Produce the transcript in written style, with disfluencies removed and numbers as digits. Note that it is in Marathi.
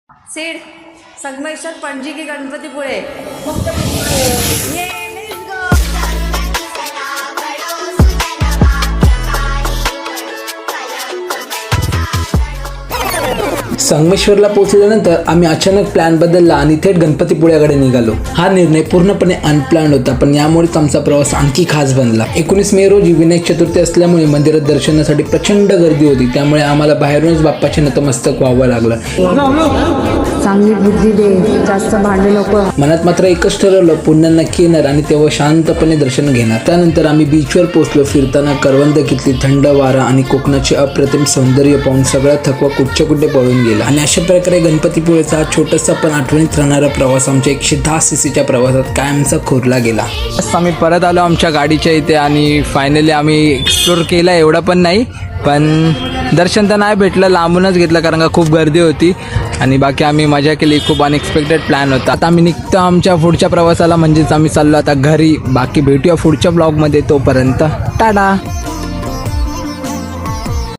सीड संगमेश्वर पणजी की गणपतीपुळे ये लेट्स गो। संगमेश्वरला पोहोचल्यानंतर आम्ही अचानक प्लॅन बदलला आणि थेट गणपतीपुळ्याकडे निघालो। हा निर्णय पूर्णपणे अनप्लॅन्ड होता, पण यामुळेच आमचा प्रवास आणखी खास बनला। 19 मे रोजी विनायक चतुर्थी असल्यामुळे मंदिरात दर्शनासाठी प्रचंड गर्दी होती, त्यामुळे आम्हाला बाहेरूनच बाप्पाचे नतमस्तक व्हावं लागलं। चांगली बुद्धी दे, जास्त भांडे नको। मनात मात्र एकच ठरवलं, पुन्हा नक्की येणार आणि तेव्हा शांतपणे दर्शन घेणार। त्यानंतर आम्ही बीचवर पोहोचलो। फिरताना करवंद कितली, थंड वारा आणि कोकणाचे अप्रतिम सौंदर्य पाहून सगळा थकवा कुठच्या कुठे पळून गेला। आणि अशा प्रकारे गणपतीपुळेचा छोटासा पण आठवणीत राहणारा प्रवास आमच्या 110 सीसीच्या प्रवासात कायमचा खोरला गेला। आम्ही परत आलो आमच्या गाडीच्या इथे आणि फायनली आम्ही एक्सप्लोर केला, एवढा पण नाही, पण दर्शन तर नाही भेटलं, लांबूनच घेतलं कारण का खूप गर्दी होती। आणि बाकी आम्ही मजा केली, खूप अनएक्सपेक्टेड प्लॅन होता। आता आम्ही निघतो आमच्या पुढच्या प्रवासाला, म्हणजेच आम्ही चाललो आता घरी। बाकी भेटूया पुढच्या ब्लॉगमध्ये, तोपर्यंत टाटा।